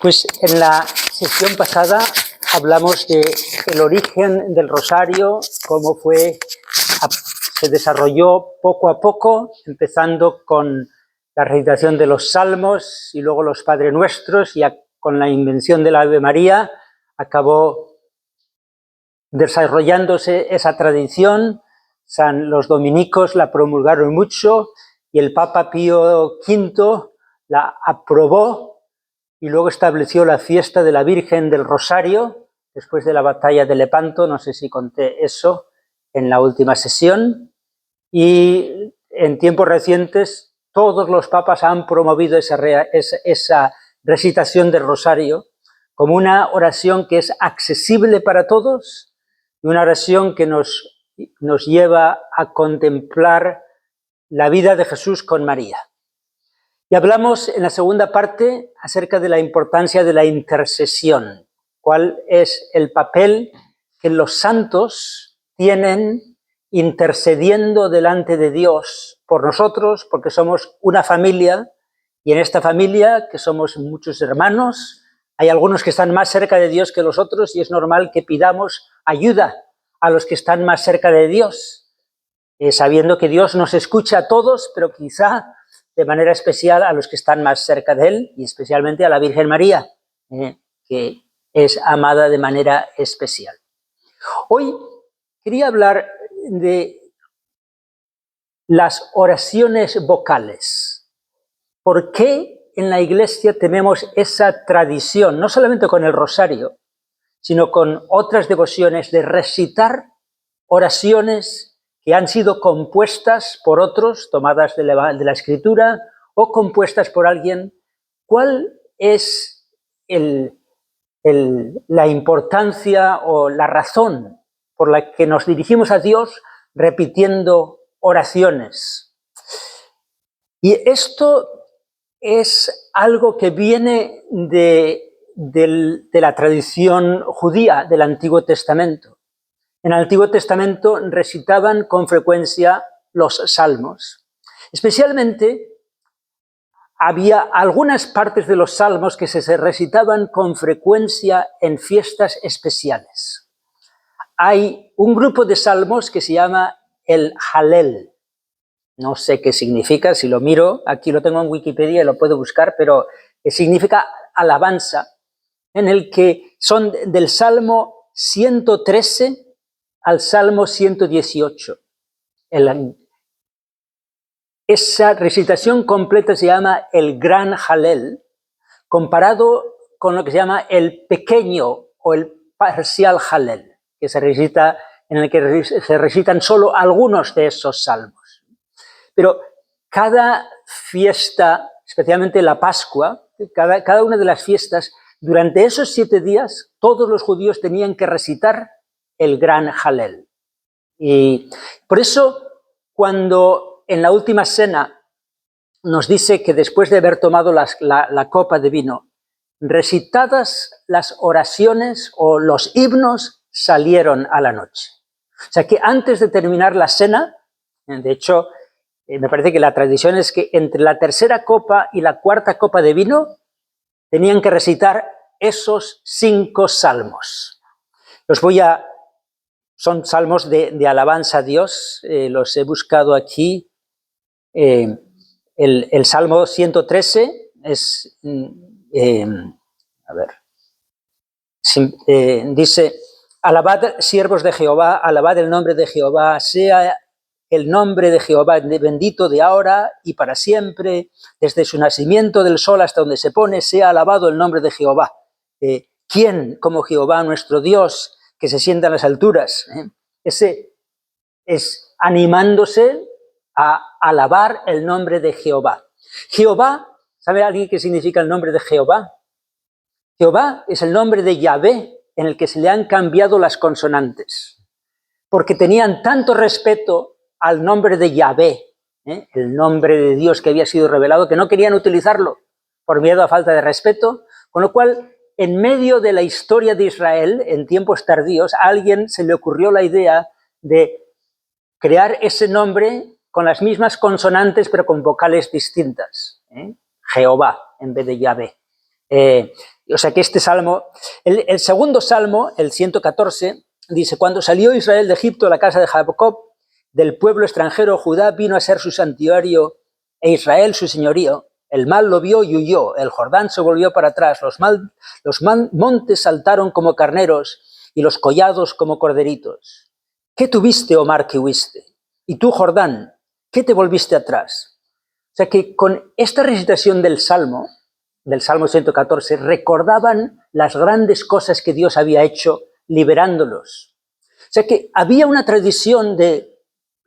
Pues en la sesión pasada hablamos del origen del rosario, cómo se desarrolló poco a poco, empezando con la recitación de los salmos y luego los Padre Nuestros, y con la invención de la Ave María acabó desarrollándose esa tradición. Los dominicos la promulgaron mucho y el Papa Pío V la aprobó y luego estableció la fiesta de la Virgen del Rosario después de la batalla de Lepanto. No sé si conté eso en la última sesión. Y en tiempos recientes todos los papas han promovido esa recitación del Rosario como una oración que es accesible para todos y una oración que nos lleva a contemplar la vida de Jesús con María. Y hablamos en la segunda parte acerca de la importancia de la intercesión, cuál es el papel que los santos tienen intercediendo delante de Dios por nosotros, porque somos una familia, y en esta familia, que somos muchos hermanos, hay algunos que están más cerca de Dios que los otros, y es normal que pidamos ayuda a los que están más cerca de Dios, sabiendo que Dios nos escucha a todos, pero quizá de manera especial a los que están más cerca de Él, y especialmente a la Virgen María, que es amada de manera especial. Hoy quería hablar de las oraciones vocales. ¿Por qué en la Iglesia tenemos esa tradición, no solamente con el rosario, sino con otras devociones, de recitar oraciones que han sido compuestas por otros, tomadas de la Escritura, o compuestas por alguien? ¿Cuál es la importancia o la razón por la que nos dirigimos a Dios repitiendo oraciones? Y esto es algo que viene de la tradición judía del Antiguo Testamento. En el Antiguo Testamento recitaban con frecuencia los salmos. Especialmente había algunas partes de los salmos que se recitaban con frecuencia en fiestas especiales. Hay un grupo de salmos que se llama el Halel. No sé qué significa, si lo miro, aquí lo tengo en Wikipedia y lo puedo buscar, pero significa alabanza, en el que son del Salmo 113 al Salmo 118. Esa recitación completa se llama el Gran Halel, comparado con lo que se llama el pequeño o el parcial Halel, que se recita, en el que se recitan solo algunos de esos salmos. Pero cada fiesta, especialmente la Pascua, cada una de las fiestas, durante esos 7 días, todos los judíos tenían que recitar el Gran Halel. Y por eso, cuando en la última cena nos dice que después de haber tomado la copa de vino, recitadas las oraciones o los himnos salieron a la noche. O sea que antes de terminar la cena, de hecho, me parece que la tradición es que entre la tercera copa y la cuarta copa de vino tenían que recitar esos 5 salmos. Son salmos de alabanza a Dios, los he buscado aquí. El Salmo 113 es, dice: alabad siervos de Jehová, alabad el nombre de Jehová, sea el nombre de Jehová bendito de ahora y para siempre, desde su nacimiento del sol hasta donde se pone, sea alabado el nombre de Jehová. ¿Quién como Jehová nuestro Dios, que se sienta en las alturas? Ese es animándose a alabar el nombre de Jehová. Jehová, ¿sabe alguien qué significa el nombre de Jehová? Jehová es el nombre de Yahvé, en el que se le han cambiado las consonantes, porque tenían tanto respeto al nombre de Yahvé, el nombre de Dios que había sido revelado, que no querían utilizarlo por miedo a falta de respeto, con lo cual, en medio de la historia de Israel, en tiempos tardíos, a alguien se le ocurrió la idea de crear ese nombre con las mismas consonantes, pero con vocales distintas. Jehová en vez de Yahvé. O sea que este salmo, el segundo salmo, el 114, dice: cuando salió Israel de Egipto, la casa de Jacob, del pueblo extranjero, Judá vino a ser su santuario e Israel su señorío. El mal lo vio y huyó, el Jordán se volvió para atrás, los montes saltaron como carneros y los collados como corderitos. ¿Qué tuviste, oh mar, que huiste? Y tú, Jordán, ¿qué te volviste atrás? O sea que con esta recitación del Salmo 114, recordaban las grandes cosas que Dios había hecho liberándolos. O sea que había una tradición de,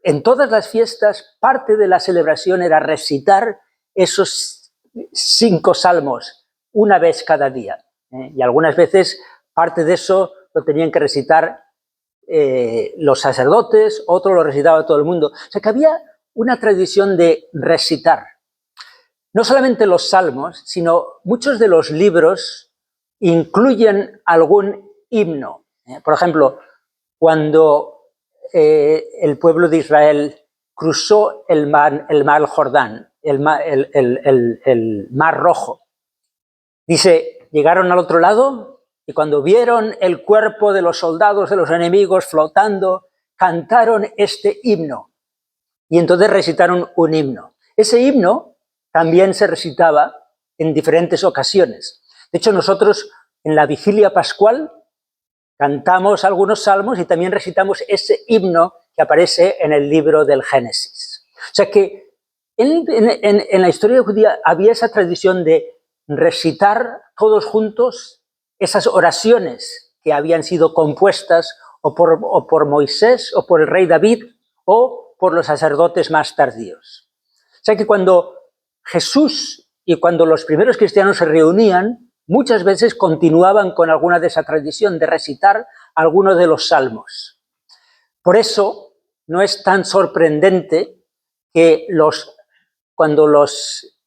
en todas las fiestas, parte de la celebración era recitar esos 5 salmos una vez cada día. Y algunas veces parte de eso lo tenían que recitar los sacerdotes, otro lo recitaba todo el mundo. O sea que había una tradición de recitar. No solamente los salmos, sino muchos de los libros incluyen algún himno. Por ejemplo, cuando el pueblo de Israel cruzó el mar Jordán, el mar Rojo, dice, llegaron al otro lado y cuando vieron el cuerpo de los soldados de los enemigos flotando, cantaron este himno y entonces recitaron un himno. Ese himno también se recitaba en diferentes ocasiones. De hecho, nosotros en la vigilia pascual cantamos algunos salmos y también recitamos ese himno que aparece en el libro del Génesis. O sea que en la historia judía había esa tradición de recitar todos juntos esas oraciones que habían sido compuestas o por Moisés o por el rey David o por los sacerdotes más tardíos. O sea que cuando Jesús y cuando los primeros cristianos se reunían, muchas veces continuaban con alguna de esa tradición de recitar alguno de los salmos. Por eso no es tan sorprendente que cuando los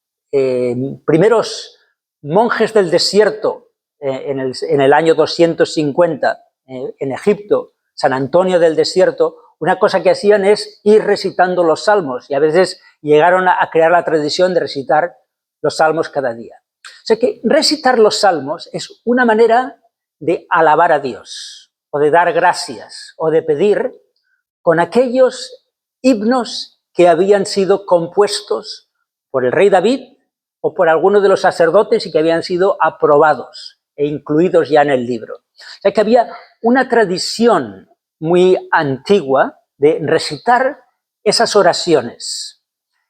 primeros monjes del desierto, en el año 250, en Egipto, San Antonio del Desierto, una cosa que hacían es ir recitando los salmos y a veces llegaron a crear la tradición de recitar los salmos cada día. O sea que recitar los salmos es una manera de alabar a Dios o de dar gracias o de pedir con aquellos himnos que habían sido compuestos por el rey David o por alguno de los sacerdotes y que habían sido aprobados e incluidos ya en el libro. O sea que había una tradición muy antigua de recitar esas oraciones.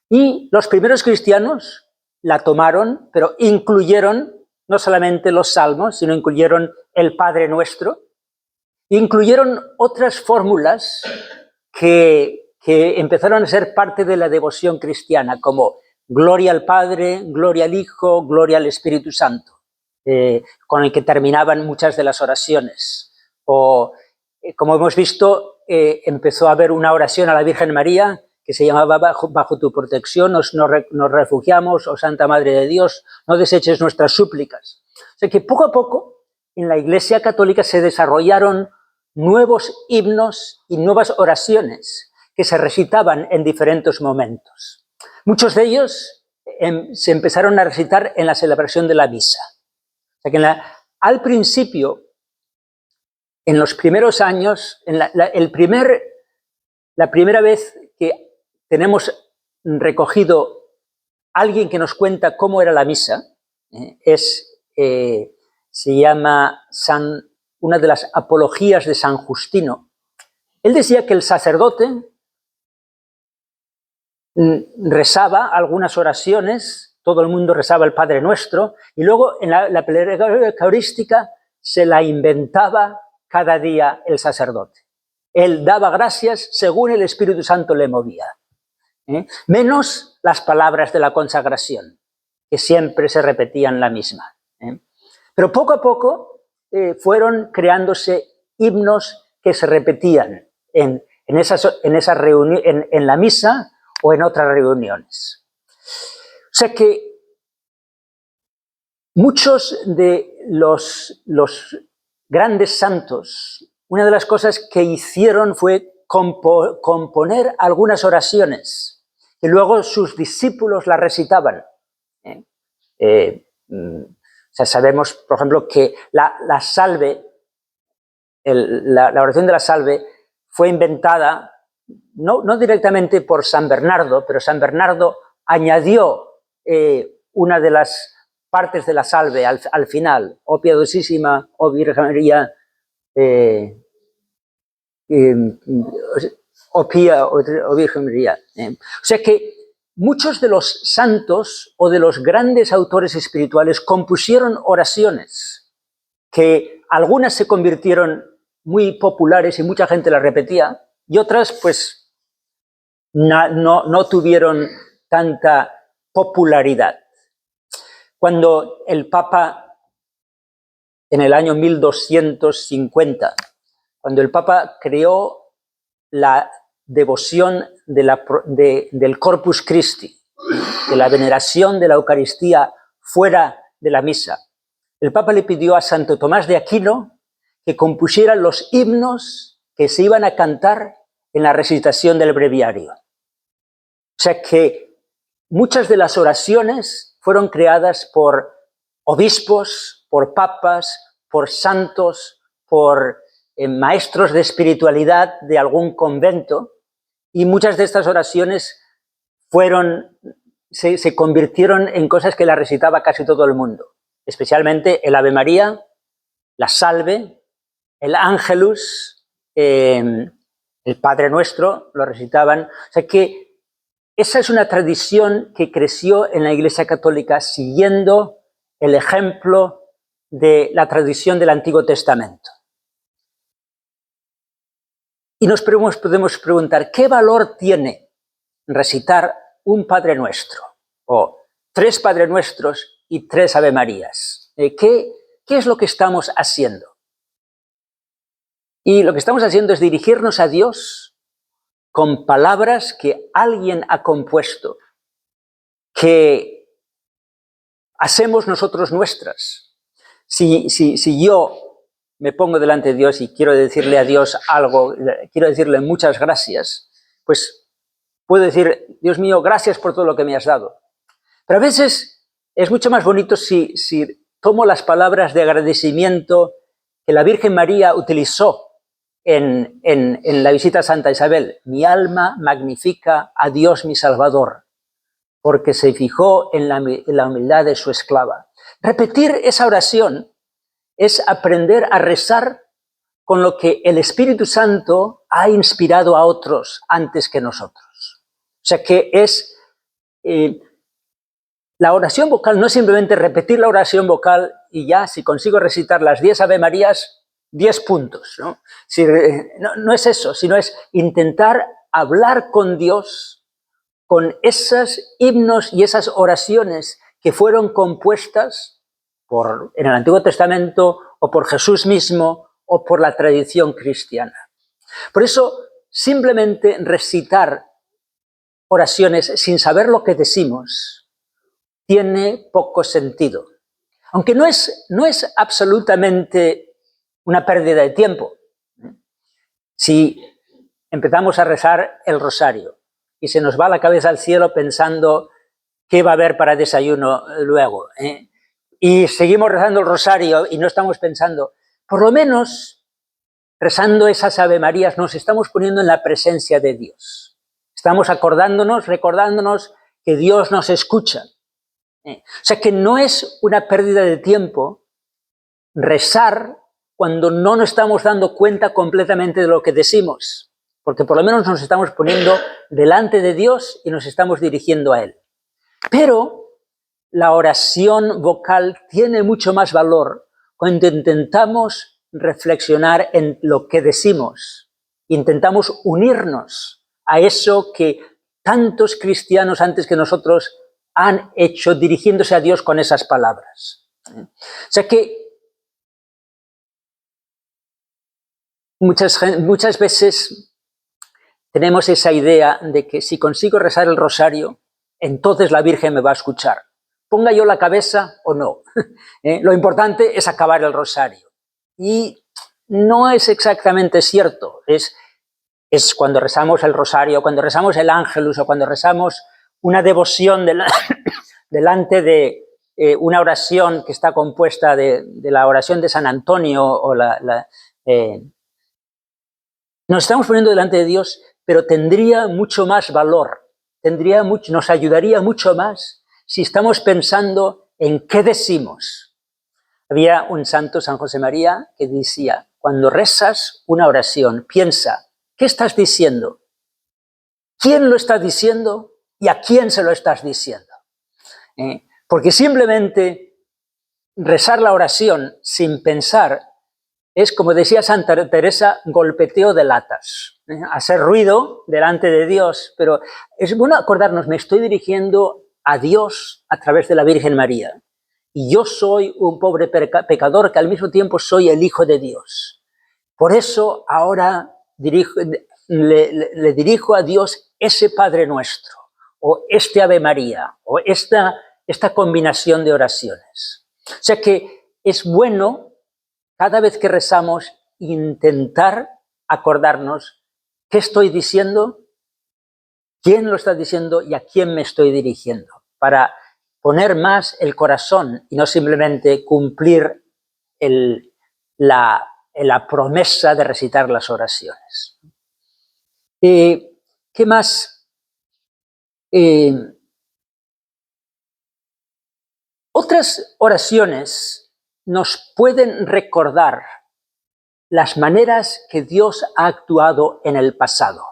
Y los primeros cristianos la tomaron, pero incluyeron no solamente los salmos, sino incluyeron el Padre Nuestro, incluyeron otras fórmulas que empezaron a ser parte de la devoción cristiana, como gloria al Padre, gloria al Hijo, gloria al Espíritu Santo, con el que terminaban muchas de las oraciones. O, como hemos visto, empezó a haber una oración a la Virgen María que se llamaba bajo tu protección nos refugiamos, oh Santa Madre de Dios, no deseches nuestras súplicas. O sea que poco a poco en la Iglesia Católica se desarrollaron nuevos himnos y nuevas oraciones que se recitaban en diferentes momentos. Muchos de ellos se empezaron a recitar en la celebración de la misa. O sea que al principio, en los primeros años, la primera vez que tenemos recogido alguien que nos cuenta cómo era la misa, se llama una de las apologías de San Justino. Él decía que el sacerdote rezaba algunas oraciones, todo el mundo rezaba el Padre Nuestro, y luego en la plegaria eucarística se la inventaba cada día el sacerdote. Él daba gracias según el Espíritu Santo le movía. Menos las palabras de la consagración, que siempre se repetían la misma. Pero poco a poco fueron creándose himnos que se repetían en la misa o en otras reuniones. O sea que muchos de los grandes santos, una de las cosas que hicieron fue componer algunas oraciones que luego sus discípulos las recitaban. O sea, sabemos, por ejemplo, que la salve, la oración de la salve fue inventada no directamente por San Bernardo, pero San Bernardo añadió una de las partes de la salve al final, oh piadosísima, oh Virgen María, oh pía, oh Virgen María. O sea que muchos de los santos o de los grandes autores espirituales compusieron oraciones que algunas se convirtieron muy populares y mucha gente las repetía, y otras pues no tuvieron tanta popularidad. Cuando el Papa, en el año 1250, cuando el Papa creó la devoción del Corpus Christi, de la veneración de la Eucaristía fuera de la misa, el Papa le pidió a Santo Tomás de Aquino que compusiera los himnos que se iban a cantar en la recitación del breviario. O sea que muchas de las oraciones fueron creadas por obispos, por papas, por santos, por maestros de espiritualidad de algún convento, y muchas de estas oraciones se convirtieron en cosas que la recitaba casi todo el mundo, especialmente el Ave María, la Salve, el Ángelus, el Padre Nuestro, lo recitaban. O sea que esa es una tradición que creció en la Iglesia Católica siguiendo el ejemplo de la tradición del Antiguo Testamento. Y nos podemos preguntar, ¿qué valor tiene recitar un Padre Nuestro o 3 Padre Nuestros y 3 Ave Marías? ¿Qué es lo que estamos haciendo? Y lo que estamos haciendo es dirigirnos a Dios con palabras que alguien ha compuesto, que hacemos nosotros nuestras. Si yo me pongo delante de Dios y quiero decirle a Dios algo, quiero decirle muchas gracias, pues puedo decir, Dios mío, gracias por todo lo que me has dado. Pero a veces es mucho más bonito si tomo las palabras de agradecimiento que la Virgen María utilizó en la visita a Santa Isabel. Mi alma magnifica a Dios mi Salvador, porque se fijó en la humildad de su esclava. Repetir esa oración es aprender a rezar con lo que el Espíritu Santo ha inspirado a otros antes que nosotros. O sea que es... la oración vocal no es simplemente repetir la oración vocal y ya, si consigo recitar las 10 Ave Marías, 10 puntos, ¿no? No es eso, sino es intentar hablar con Dios con esos himnos y esas oraciones que fueron compuestas en el Antiguo Testamento o por Jesús mismo o por la tradición cristiana. Por eso, simplemente recitar oraciones sin saber lo que decimos tiene poco sentido. Aunque no es absolutamente una pérdida de tiempo. Si empezamos a rezar el rosario y se nos va la cabeza al cielo pensando qué va a haber para desayuno luego, y seguimos rezando el rosario y no estamos pensando, por lo menos rezando esas Ave Marías nos estamos poniendo en la presencia de Dios. Estamos recordándonos que Dios nos escucha. O sea que no es una pérdida de tiempo rezar cuando no nos estamos dando cuenta completamente de lo que decimos, porque por lo menos nos estamos poniendo delante de Dios y nos estamos dirigiendo a Él. Pero la oración vocal tiene mucho más valor cuando intentamos reflexionar en lo que decimos, intentamos unirnos a eso que tantos cristianos antes que nosotros han hecho dirigiéndose a Dios con esas palabras. O sea que muchas veces tenemos esa idea de que si consigo rezar el rosario, entonces la Virgen me va a escuchar. Ponga yo la cabeza o no. Lo importante es acabar el rosario. Y no es exactamente cierto. Es cuando rezamos el rosario, cuando rezamos el ángelus o cuando rezamos una devoción delante de una oración que está compuesta de la oración de San Antonio o nos estamos poniendo delante de Dios, pero tendría mucho más valor, nos ayudaría mucho más si estamos pensando en qué decimos. Había un santo, San José María, que decía, cuando rezas una oración, piensa, ¿qué estás diciendo? ¿Quién lo está diciendo y a quién se lo estás diciendo? Porque simplemente rezar la oración sin pensar es, como decía Santa Teresa, golpeteo de latas, hacer ruido delante de Dios, pero es bueno acordarnos, me estoy dirigiendo a Dios a través de la Virgen María, y yo soy un pobre pecador que al mismo tiempo soy el Hijo de Dios. Por eso ahora le dirijo a Dios ese Padre Nuestro, o este Ave María, o esta combinación de oraciones. O sea que es bueno, cada vez que rezamos, intentar acordarnos qué estoy diciendo, quién lo está diciendo y a quién me estoy dirigiendo, para poner más el corazón y no simplemente cumplir la promesa de recitar las oraciones. ¿Qué más? Otras oraciones nos pueden recordar las maneras que Dios ha actuado en el pasado.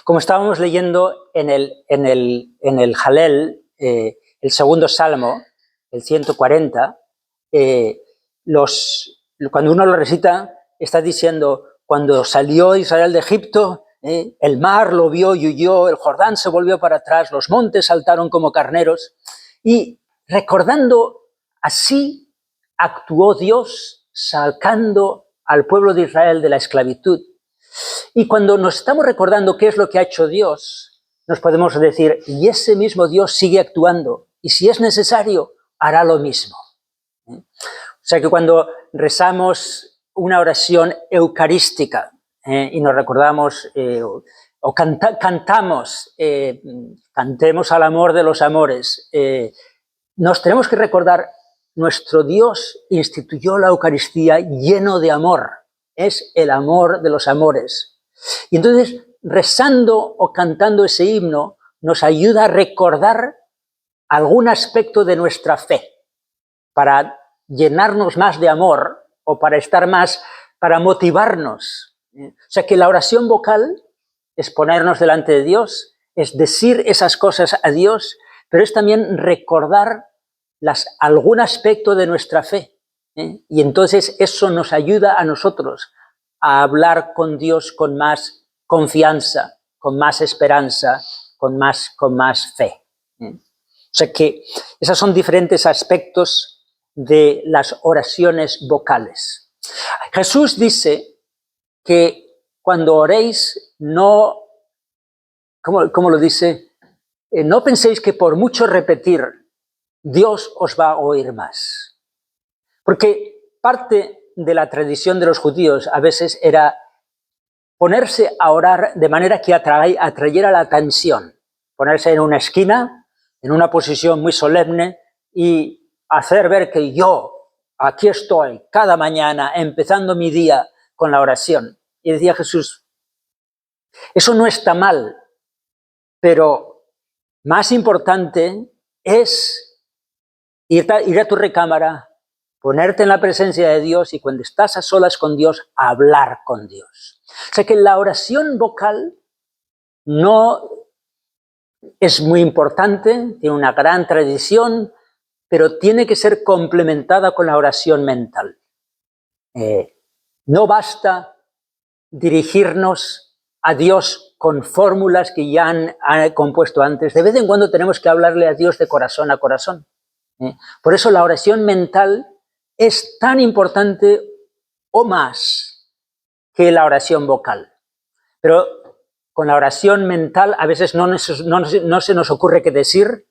Como estábamos leyendo en el Jalel, el segundo salmo, el 140, cuando uno lo recita, está diciendo, cuando salió Israel de Egipto, el mar lo vio y huyó, el Jordán se volvió para atrás, los montes saltaron como carneros, y recordando así actuó Dios sacando al pueblo de Israel de la esclavitud. Y cuando nos estamos recordando qué es lo que ha hecho Dios, nos podemos decir, y ese mismo Dios sigue actuando, y si es necesario, hará lo mismo. O sea que cuando rezamos una oración eucarística y nos recordamos o cantamos, cantemos al amor de los amores, nos tenemos que recordar, nuestro Dios instituyó la Eucaristía lleno de amor, es el amor de los amores. Y entonces, rezando o cantando ese himno, nos ayuda a recordar algún aspecto de nuestra fe, para llenarnos más de amor o para estar más, para motivarnos. O sea que la oración vocal es ponernos delante de Dios, es decir esas cosas a Dios, pero es también recordar algún aspecto de nuestra fe. Y entonces eso nos ayuda a nosotros a hablar con Dios con más confianza, con más esperanza, con más fe. O sea que esos son diferentes aspectos de las oraciones vocales. Jesús dice que cuando oréis, no, ¿cómo lo dice? No penséis que por mucho repetir, Dios os va a oír más. Porque parte de la tradición de los judíos a veces era ponerse a orar de manera que atrayera la atención, ponerse en una esquina, en una posición muy solemne y hacer ver que yo aquí estoy cada mañana empezando mi día con la oración. Y decía Jesús, eso no está mal, pero más importante es ir a tu recámara, ponerte en la presencia de Dios y cuando estás a solas con Dios, hablar con Dios. O sea que la oración vocal no es muy importante, tiene una gran tradición, pero tiene que ser complementada con la oración mental. No basta dirigirnos a Dios con fórmulas que ya han compuesto antes. De vez en cuando tenemos que hablarle a Dios de corazón a corazón. Por eso la oración mental es tan importante o más que la oración vocal. Pero con la oración mental a veces no se nos ocurre qué decir,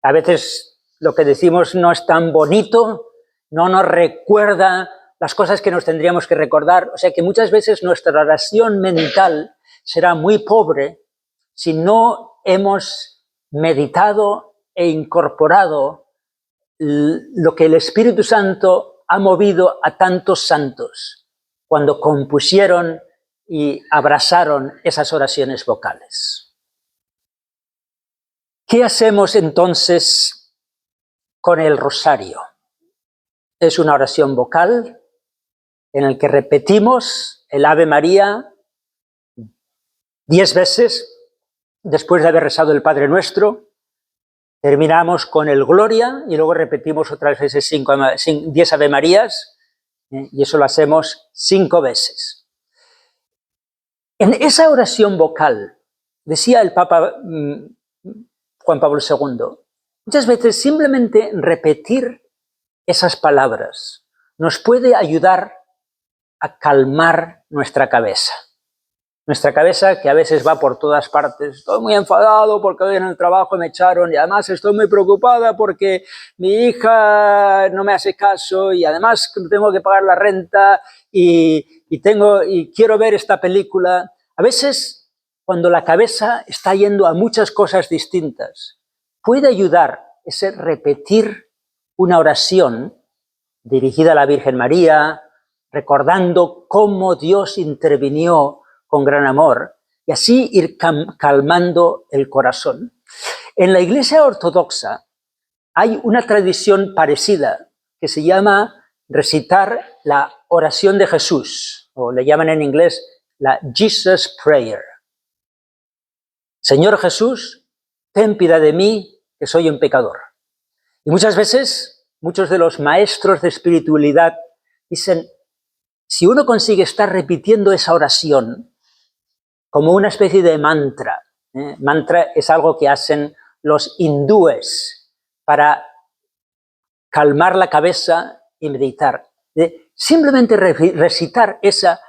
a veces lo que decimos no es tan bonito, no nos recuerda las cosas que nos tendríamos que recordar. O sea que muchas veces nuestra oración mental será muy pobre si no hemos meditado e incorporado lo que el Espíritu Santo ha movido a tantos santos cuando compusieron y abrazaron esas oraciones vocales. ¿Qué hacemos entonces con el rosario? Es una oración vocal en la que repetimos el Ave María 10 veces después de haber rezado el Padre Nuestro. Terminamos con el Gloria y luego repetimos otras veces 10 Ave Marías, y eso lo hacemos 5 veces. En esa oración vocal, decía el Papa Juan Pablo II, muchas veces simplemente repetir esas palabras nos puede ayudar a calmar nuestra cabeza. Nuestra cabeza, que a veces va por todas partes. Estoy muy enfadado porque hoy en el trabajo me echaron y además estoy muy preocupada porque mi hija no me hace caso y además tengo que pagar la renta y quiero ver esta película. A veces, cuando la cabeza está yendo a muchas cosas distintas, puede ayudar ese repetir una oración dirigida a la Virgen María, recordando cómo Dios intervinió con gran amor, y así ir calmando el corazón. En la Iglesia Ortodoxa hay una tradición parecida que se llama recitar la oración de Jesús, o le llaman en inglés la Jesus Prayer. Señor Jesús, ten piedad de mí, que soy un pecador. Y muchas veces, muchos de los maestros de espiritualidad dicen, si uno consigue estar repitiendo esa oración como una especie de mantra, mantra es algo que hacen los hindúes para calmar la cabeza y meditar. Simplemente recitar esa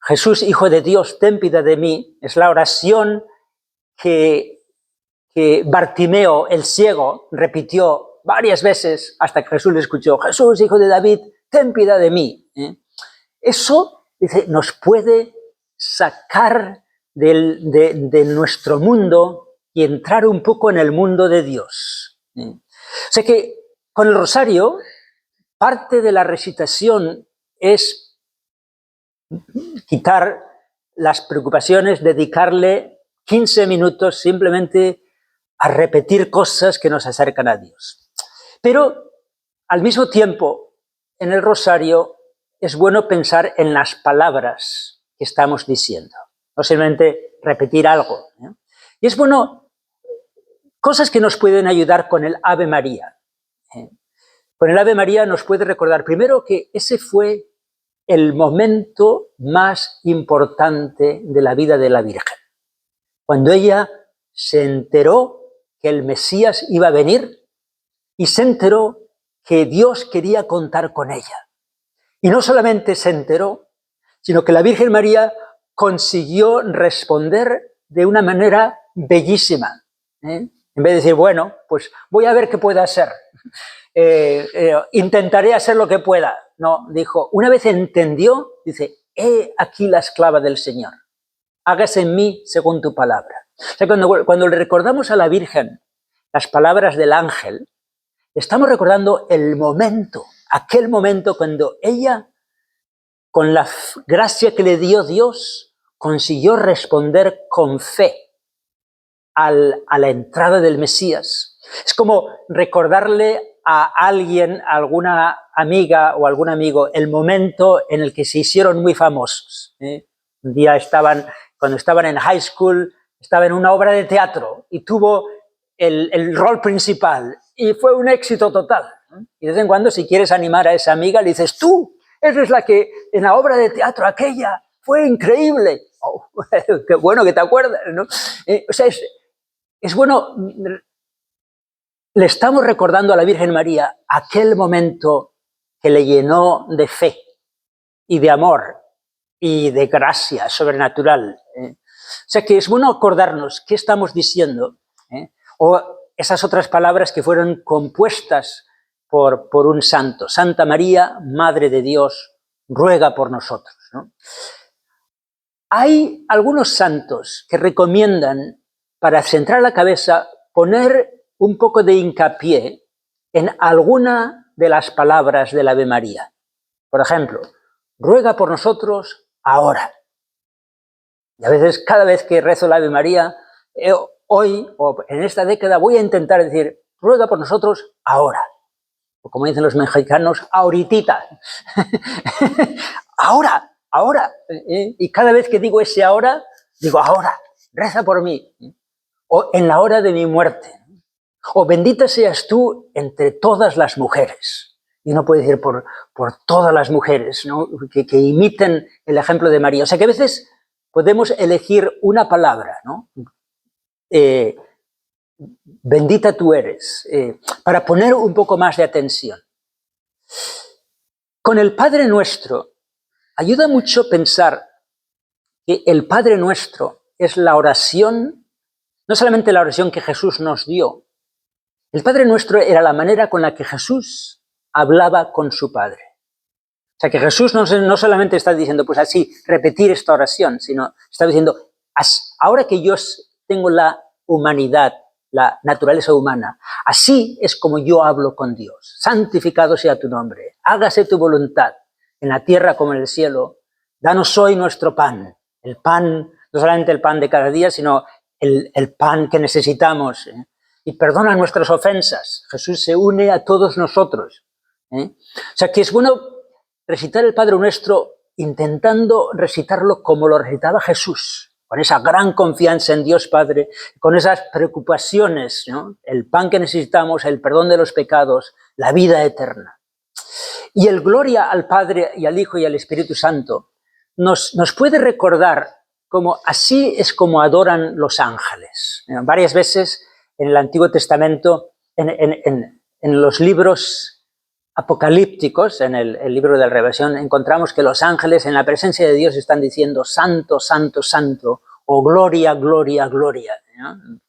Jesús, Hijo de Dios, ten piedad de mí, es la oración que Bartimeo, el ciego, repitió varias veces hasta que Jesús le escuchó, Jesús, Hijo de David, ten piedad de mí. Eso, dice, nos puede sacar de nuestro mundo y entrar un poco en el mundo de Dios. O sea que con el rosario, parte de la recitación es quitar las preocupaciones, dedicarle 15 minutos simplemente a repetir cosas que nos acercan a Dios. Pero al mismo tiempo, en el rosario es bueno pensar en las palabras que estamos diciendo, no simplemente repetir algo. Y es bueno, cosas que nos pueden ayudar con el Ave María. Con el Ave María nos puede recordar primero que ese fue el momento más importante de la vida de la Virgen. Cuando ella se enteró que el Mesías iba a venir y se enteró que Dios quería contar con ella. Y no solamente se enteró, sino que la Virgen María consiguió responder de una manera bellísima. En vez de decir, bueno, pues voy a ver qué puedo hacer. Intentaré hacer lo que pueda. No, dijo, una vez entendió, dice, he aquí la esclava del Señor. Hágase en mí según tu palabra. O sea, cuando le recordamos a la Virgen las palabras del ángel, estamos recordando el momento, aquel momento cuando ella, con la gracia que le dio Dios, consiguió responder con fe a la entrada del Mesías. Es como recordarle a alguien, a alguna amiga o algún amigo, el momento en el que se hicieron muy famosos. Un día cuando estaban en high school, estaba en una obra de teatro y tuvo el rol principal y fue un éxito total. Y de vez en cuando, si quieres animar a esa amiga, le dices, tú, eres la que en la obra de teatro aquella fue increíble. Oh, qué bueno que te acuerdas, ¿no? O sea, es bueno, le estamos recordando a la Virgen María aquel momento que le llenó de fe y de amor y de gracia sobrenatural. O sea que es bueno acordarnos qué estamos diciendo, o esas otras palabras que fueron compuestas por un santo. Santa María, Madre de Dios, ruega por nosotros, ¿no? Hay algunos santos que recomiendan, para centrar la cabeza, poner un poco de hincapié en alguna de las palabras del Ave María. Por ejemplo, ruega por nosotros ahora. Y a veces, cada vez que rezo el Ave María, hoy o en esta década voy a intentar decir, ruega por nosotros ahora. O como dicen los mexicanos, ahoritita. ahora. Y cada vez que digo ese ahora, digo ahora, reza por mí. O en la hora de mi muerte. O bendita seas tú entre todas las mujeres. Y uno puede decir por todas las mujeres, ¿no? que imiten el ejemplo de María. O sea que a veces podemos elegir una palabra, ¿no? Bendita tú eres, para poner un poco más de atención. Con el Padre Nuestro, ayuda mucho pensar que el Padre Nuestro es la oración, no solamente la oración que Jesús nos dio. El Padre Nuestro era la manera con la que Jesús hablaba con su Padre. O sea que Jesús no solamente está diciendo, pues así, repetir esta oración, sino está diciendo, ahora que yo tengo la humanidad, la naturaleza humana, así es como yo hablo con Dios. Santificado sea tu nombre, hágase tu voluntad, en la tierra como en el cielo. Danos hoy nuestro pan, el pan, no solamente el pan de cada día, sino el pan que necesitamos. Y perdona nuestras ofensas. Jesús se une a todos nosotros. O sea que es bueno recitar el Padre Nuestro intentando recitarlo como lo recitaba Jesús, con esa gran confianza en Dios Padre, con esas preocupaciones, ¿no? El pan que necesitamos, el perdón de los pecados, la vida eterna. Y el gloria al Padre y al Hijo y al Espíritu Santo nos puede recordar como así es como adoran los ángeles. Varias veces en el Antiguo Testamento, en los libros apocalípticos, en el libro de la Revelación, encontramos que los ángeles en la presencia de Dios están diciendo santo, santo, santo, o gloria, gloria, gloria, ¿no?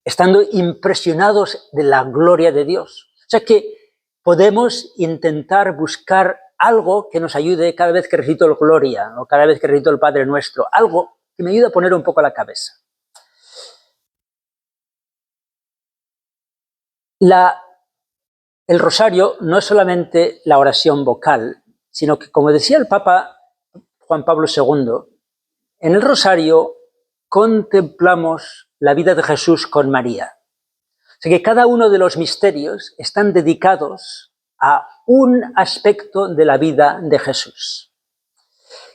Estando impresionados de la gloria de Dios. O sea que podemos intentar buscar algo que nos ayude cada vez que recito el gloria o cada vez que recito el Padre Nuestro, algo que me ayude a poner un poco la cabeza. El rosario no es solamente la oración vocal, sino que, como decía el Papa Juan Pablo II, en el rosario contemplamos la vida de Jesús con María. O sea que cada uno de los misterios están dedicados a un aspecto de la vida de Jesús.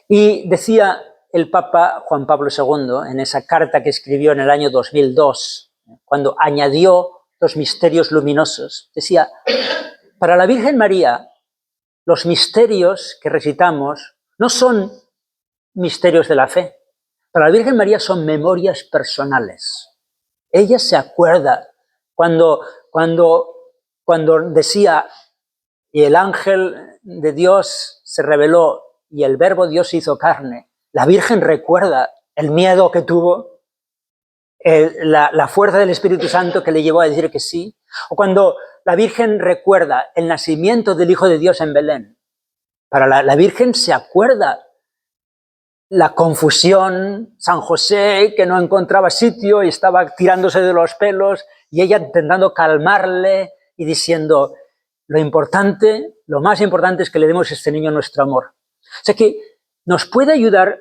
Y decía el Papa Juan Pablo II en esa carta que escribió en el año 2002, cuando añadió los misterios luminosos, decía, para la Virgen María, los misterios que recitamos no son misterios de la fe. Para la Virgen María son memorias personales. Ella se acuerda cuando decía, y el ángel de Dios se reveló y el verbo Dios se hizo carne. La Virgen recuerda el miedo que tuvo, la fuerza del Espíritu Santo que le llevó a decir que sí. O cuando la Virgen recuerda el nacimiento del Hijo de Dios en Belén. Para la Virgen se acuerda la confusión, San José que no encontraba sitio y estaba tirándose de los pelos y ella intentando calmarle y diciendo, lo más importante es que le demos a este niño nuestro amor. O sea que nos puede ayudar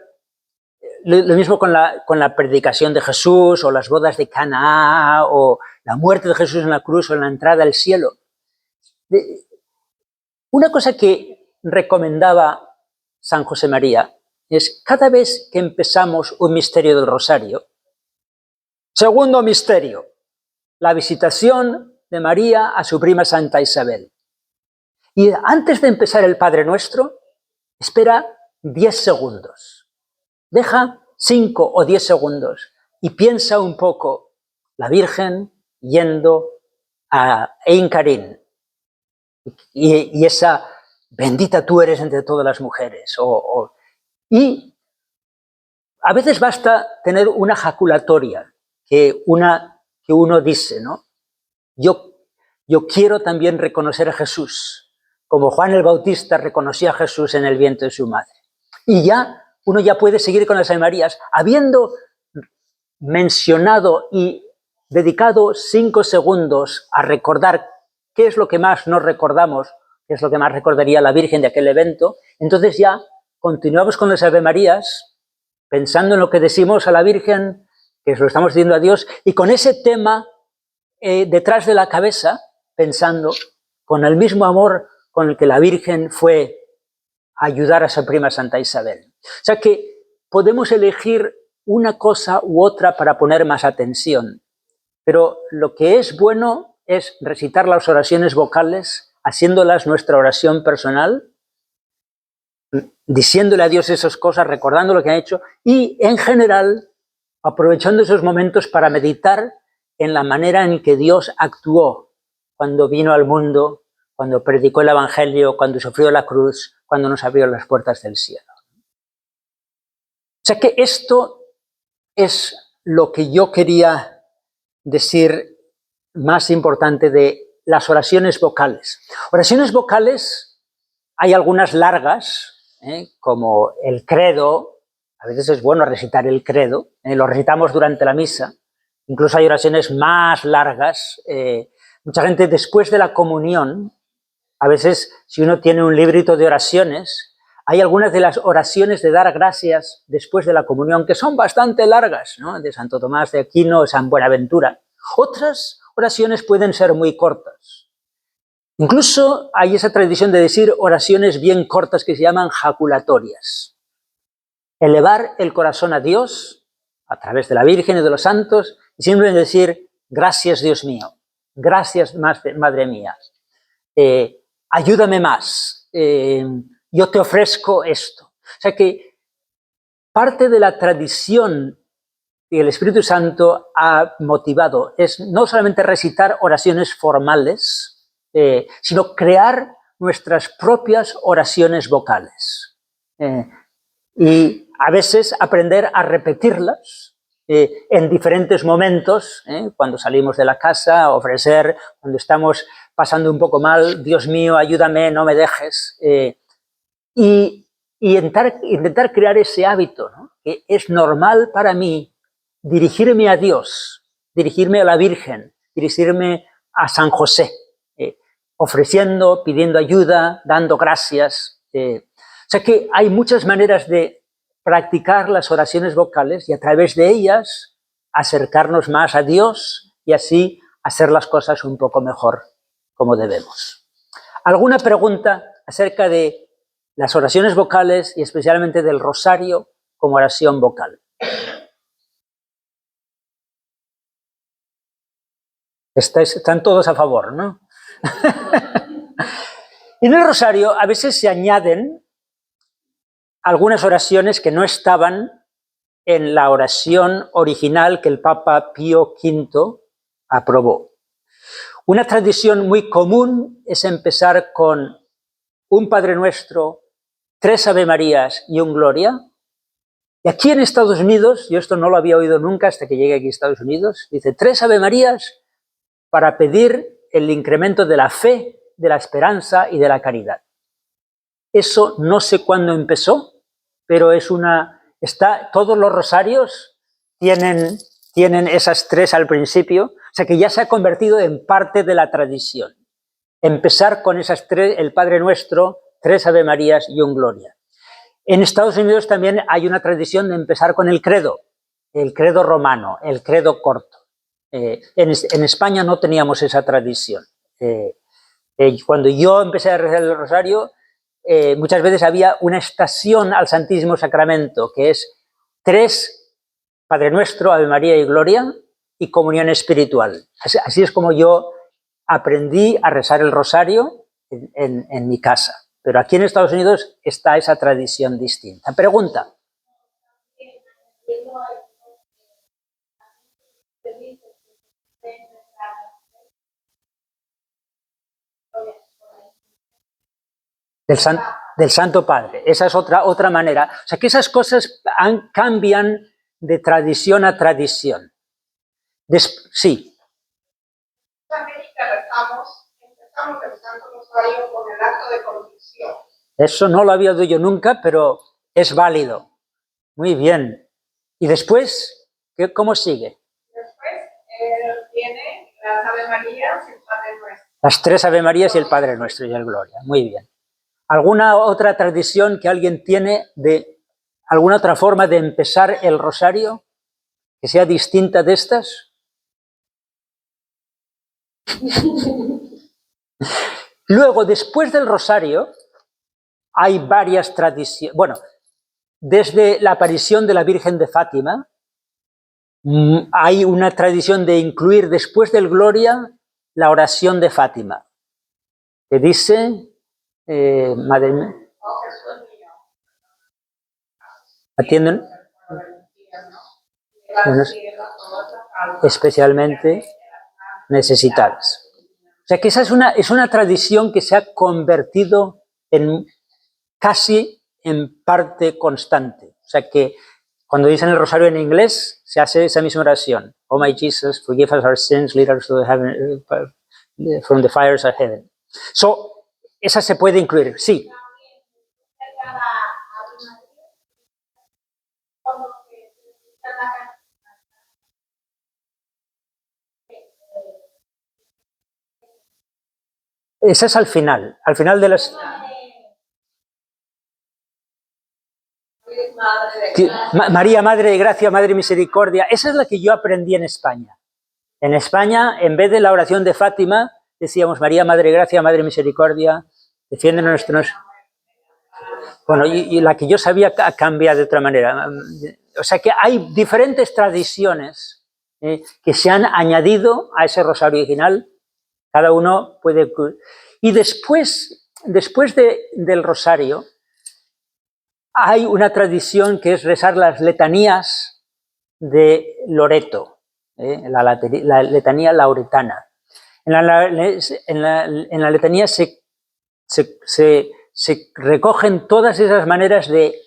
lo mismo con la predicación de Jesús o las bodas de Caná o la muerte de Jesús en la cruz o en la entrada al cielo. Una cosa que recomendaba San José María es cada vez que empezamos un misterio del rosario, segundo misterio, la visitación de María a su prima Santa Isabel. Y antes de empezar el Padre Nuestro, espera 10 segundos. Deja 5 o 10 segundos y piensa un poco la Virgen yendo a Ein Karim y esa bendita tú eres entre todas las mujeres. Y a veces basta tener una jaculatoria que uno dice, ¿no? Yo quiero también reconocer a Jesús, como Juan el Bautista reconoció a Jesús en el vientre de su madre. Y uno ya puede seguir con las Ave Marías, habiendo mencionado y dedicado 5 segundos a recordar qué es lo que más nos recordamos, qué es lo que más recordaría la Virgen de aquel evento. Entonces ya continuamos con las Ave Marías, pensando en lo que decimos a la Virgen, que lo estamos diciendo a Dios, y con ese tema detrás de la cabeza, pensando con el mismo amor con el que la Virgen fue a ayudar a su prima Santa Isabel. O sea que podemos elegir una cosa u otra para poner más atención, pero lo que es bueno es recitar las oraciones vocales, haciéndolas nuestra oración personal, diciéndole a Dios esas cosas, recordando lo que ha hecho y, en general, aprovechando esos momentos para meditar en la manera en que Dios actuó cuando vino al mundo, cuando predicó el Evangelio, cuando sufrió la cruz, cuando nos abrió las puertas del cielo. O sea que esto es lo que yo quería decir más importante de las oraciones vocales. Oraciones vocales, hay algunas largas, como el credo. A veces es bueno recitar el credo, lo recitamos durante la misa. Incluso hay oraciones más largas. Mucha gente después de la comunión, a veces si uno tiene un librito de oraciones, hay algunas de las oraciones de dar gracias después de la comunión que son bastante largas, ¿no? De Santo Tomás de Aquino, San Buenaventura. Otras oraciones pueden ser muy cortas. Incluso hay esa tradición de decir oraciones bien cortas que se llaman jaculatorias. Elevar el corazón a Dios a través de la Virgen y de los santos y simplemente decir gracias Dios mío, gracias Madre mía, ayúdame más, yo te ofrezco esto. O sea que parte de la tradición que el Espíritu Santo ha motivado es no solamente recitar oraciones formales, sino crear nuestras propias oraciones vocales. Y a veces aprender a repetirlas en diferentes momentos, cuando salimos de la casa, ofrecer, cuando estamos pasando un poco mal, Dios mío, ayúdame, no me dejes. Y intentar crear ese hábito, ¿no? Que es normal para mí dirigirme a Dios, dirigirme a la Virgen, dirigirme a San José, ofreciendo, pidiendo ayuda, dando gracias. O sea que hay muchas maneras de practicar las oraciones vocales y a través de ellas acercarnos más a Dios y así hacer las cosas un poco mejor como debemos. ¿Alguna pregunta acerca de las oraciones vocales y especialmente del rosario como oración vocal? Están todos a favor, ¿no? Y en el rosario a veces se añaden algunas oraciones que no estaban en la oración original que el Papa Pío V aprobó. Una tradición muy común es empezar con un Padre Nuestro, 3 Ave Marías y un Gloria. Y aquí en Estados Unidos, yo esto no lo había oído nunca hasta que llegué aquí a Estados Unidos, dice 3 Ave Marías para pedir el incremento de la fe, de la esperanza y de la caridad. Eso no sé cuándo empezó, pero todos los rosarios tienen esas 3 al principio, o sea que ya se ha convertido en parte de la tradición. Empezar con esas 3, el Padre Nuestro, 3 Ave Marías y un Gloria. En Estados Unidos también hay una tradición de empezar con el credo romano, el credo corto. En España no teníamos esa tradición. Cuando yo empecé a rezar el rosario, muchas veces había una estación al Santísimo Sacramento, que es 3 Padre Nuestro, Ave María y Gloria, y comunión espiritual. Así es como yo aprendí a rezar el rosario en mi casa. Pero aquí en Estados Unidos está esa tradición distinta. Pregunta. Del Santo Padre. Esa es otra manera. O sea que esas cosas cambian de tradición a tradición. Sí. En América empezamos el Santo Rosario con el acto de contrición. Eso no lo había oído yo nunca, pero es válido. Muy bien. ¿Y después? ¿Cómo sigue? Después viene las Ave Marías y el Padre Nuestro. Las 3 Ave Marías y el Padre Nuestro y el Gloria. Muy bien. ¿Alguna otra tradición que alguien tiene de alguna otra forma de empezar el rosario que sea distinta de estas? Luego, después del rosario, hay varias tradiciones. Bueno, desde la aparición de la Virgen de Fátima, hay una tradición de incluir después del Gloria la oración de Fátima, que dice, madre mía, atienden, especialmente necesitadas. O sea que esa es una tradición que se ha convertido en casi en parte constante. O sea que cuando dicen el rosario en inglés, se hace esa misma oración. Oh my Jesus, forgive us our sins, lead us to the heaven, from the fires of heaven. So, esa se puede incluir, sí. Esa es al final de las... María, Madre de Gracia, Madre de Misericordia, esa es la que yo aprendí en España. En España, en vez de la oración de Fátima, decíamos María, Madre de Gracia, Madre de Misericordia, defiéndenos nuestros... Bueno, y la que yo sabía cambia de otra manera. O sea que hay diferentes tradiciones que se han añadido a ese rosario original. Cada uno puede... Y después del rosario, hay una tradición que es rezar las letanías de Loreto, la letanía lauretana. En la letanía se recogen todas esas maneras de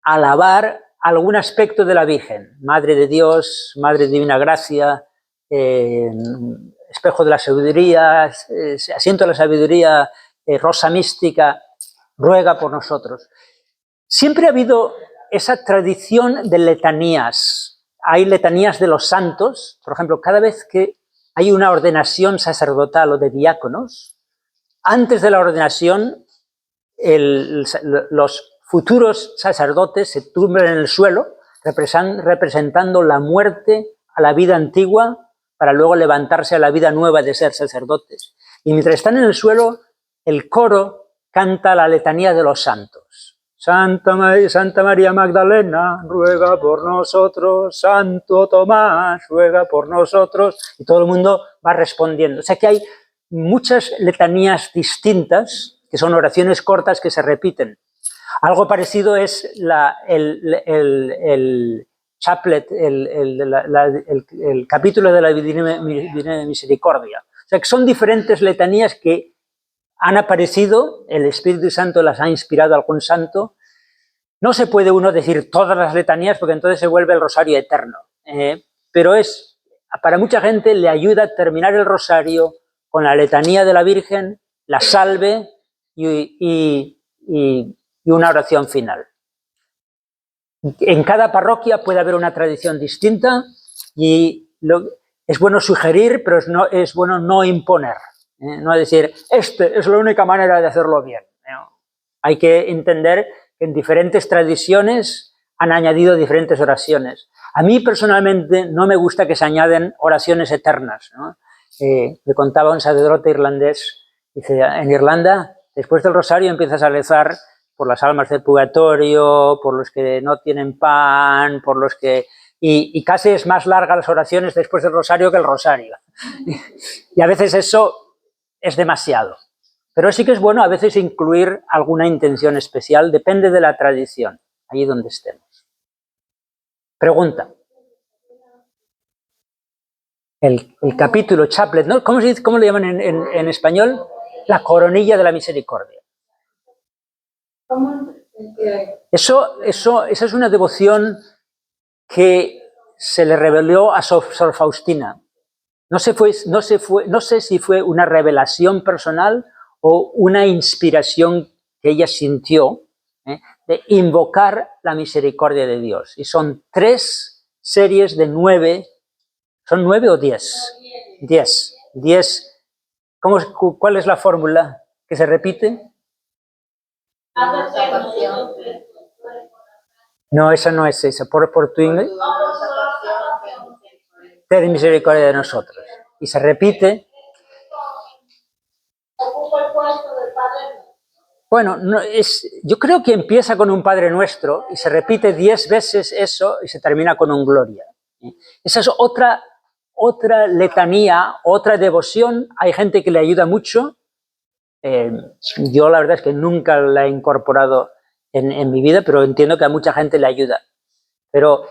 alabar algún aspecto de la Virgen. Madre de Dios, Madre de Divina Gracia, espejo de la sabiduría, asiento de la sabiduría, rosa mística, ruega por nosotros. Siempre ha habido esa tradición de letanías. Hay letanías de los santos, por ejemplo, cada vez que hay una ordenación sacerdotal o de diáconos, antes de la ordenación, los futuros sacerdotes se tumban en el suelo, representando la muerte a la vida antigua para luego levantarse a la vida nueva de ser sacerdotes. Y mientras están en el suelo, el coro canta la letanía de los santos. Santa María Magdalena, ruega por nosotros. Santo Tomás, ruega por nosotros. Y todo el mundo va respondiendo. O sea que hay muchas letanías distintas, que son oraciones cortas que se repiten. Algo parecido es el chaplet, el capítulo de la Divina Misericordia. O sea que son diferentes letanías que han aparecido, el Espíritu Santo las ha inspirado a algún santo. No se puede uno decir todas las letanías porque entonces se vuelve el rosario eterno. Pero para mucha gente le ayuda a terminar el rosario con la letanía de la Virgen, la salve y una oración final. En cada parroquia puede haber una tradición distinta y es bueno sugerir, pero es bueno no imponer. No decir, es la única manera de hacerlo bien. Hay que entender que en diferentes tradiciones han añadido diferentes oraciones. A mí personalmente no me gusta que se añaden oraciones eternas, ¿no? Me contaba un sacerdote irlandés, dice, en Irlanda, después del rosario empiezas a rezar por las almas del purgatorio, por los que no tienen pan, por los que... Y casi es más larga las oraciones después del rosario que el rosario. Y a veces eso es demasiado. Pero sí que es bueno a veces incluir alguna intención especial, depende de la tradición, allí donde estemos. Pregunta. El capítulo chaplet, ¿no? ¿Cómo le llaman en español? La coronilla de la misericordia. Esa es una devoción que se le reveló a Sor Faustina. No sé si fue una revelación personal o una inspiración que ella sintió de invocar la misericordia de Dios. Y son 3 series de 9, ¿son 9 o 10? 10 ¿Cuál es la fórmula que se repite? No, esa no es esa. Por tu inglés. Ten misericordia de nosotros. Y se repite. Bueno, yo creo que empieza con un Padre Nuestro y se repite 10 veces eso y se termina con un Gloria. Esa es otra letanía, otra devoción. Hay gente que le ayuda mucho. Yo la verdad es que nunca la he incorporado en mi vida, pero entiendo que a mucha gente le ayuda. Pero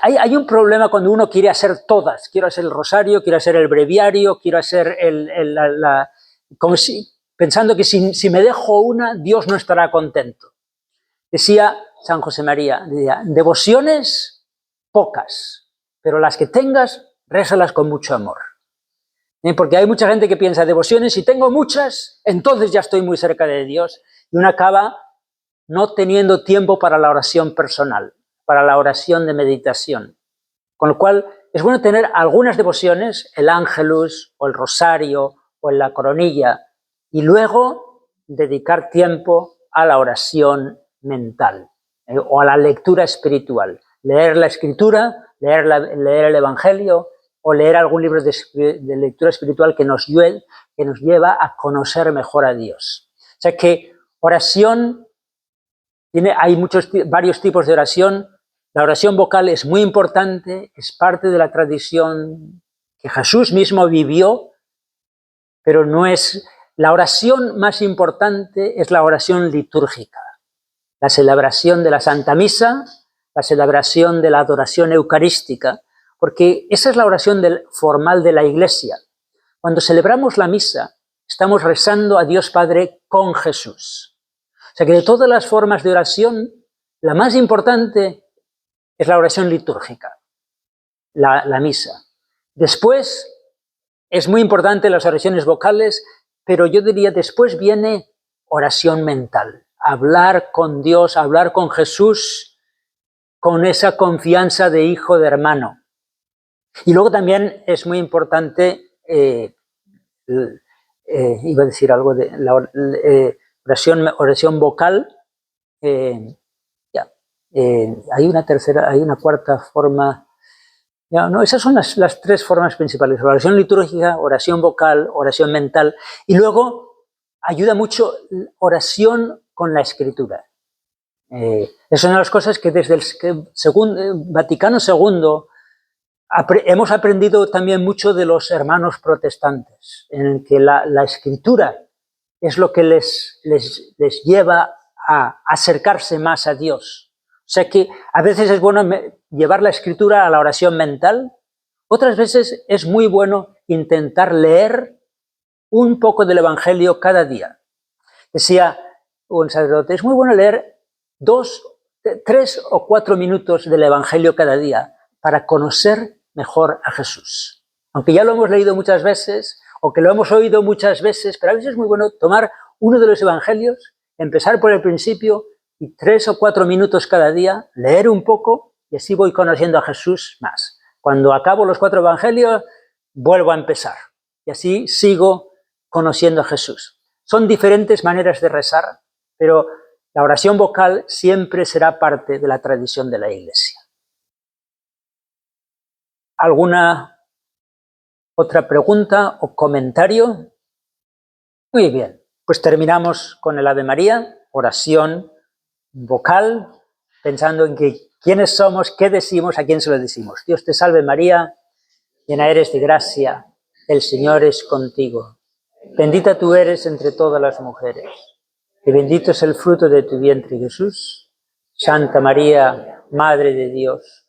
hay un problema cuando uno quiere hacer todas. Quiero hacer el rosario, quiero hacer el breviario, quiero hacer como si, pensando que si me dejo una, Dios no estará contento. Decía San José María, decía, devociones pocas, pero las que tengas, rézalas con mucho amor. Porque hay mucha gente que piensa, devociones, si tengo muchas, entonces ya estoy muy cerca de Dios. Y uno acaba no teniendo tiempo para la oración personal, para la oración de meditación. Con lo cual, es bueno tener algunas devociones, el Ángelus, o el Rosario, o la Coronilla, y luego dedicar tiempo a la oración mental, o a la lectura espiritual. Leer la Escritura, leer el Evangelio, o leer algún libro de lectura espiritual que nos lleva a conocer mejor a Dios. O sea que oración, hay varios tipos de oración. La oración vocal es muy importante, es parte de la tradición que Jesús mismo vivió, pero no es... La oración más importante es la oración litúrgica, la celebración de la Santa Misa, la celebración de la adoración eucarística, porque esa es la oración formal de la Iglesia. Cuando celebramos la misa, estamos rezando a Dios Padre con Jesús. O sea que de todas las formas de oración, la más importante es la oración litúrgica, la misa. Después, es muy importante las oraciones vocales, pero yo diría después viene oración mental. Hablar con Dios, hablar con Jesús, con esa confianza de hijo, de hermano. Y luego también es muy importante, iba a decir algo de la oración vocal. Hay una cuarta forma. No, esas son las tres formas principales: oración litúrgica, oración vocal, oración mental. Y luego ayuda mucho oración con la Escritura. Es una de las cosas que desde el Vaticano II hemos aprendido también mucho de los hermanos protestantes, en el que la Escritura es lo que les lleva a acercarse más a Dios. O sea que a veces es bueno llevar la Escritura a la oración mental, otras veces es muy bueno intentar leer un poco del Evangelio cada día. Decía un sacerdote, es muy bueno leer 2, 3 o 4 minutos del Evangelio cada día para conocer mejor a Jesús. Aunque ya lo hemos leído muchas veces, o que lo hemos oído muchas veces, pero a veces es muy bueno tomar uno de los Evangelios, empezar por el principio y 3 o 4 minutos cada día, leer un poco y así voy conociendo a Jesús más. Cuando acabo los 4 Evangelios, vuelvo a empezar y así sigo conociendo a Jesús. Son diferentes maneras de rezar, pero la oración vocal siempre será parte de la tradición de la Iglesia. ¿Alguna otra pregunta o comentario? Muy bien, pues terminamos con el Ave María, oración vocal, pensando en que quiénes somos, qué decimos, a quién se lo decimos. Dios te salve María, llena eres de gracia, el Señor es contigo. Bendita tú eres entre todas las mujeres, y bendito es el fruto de tu vientre, Jesús. Santa María, Madre de Dios,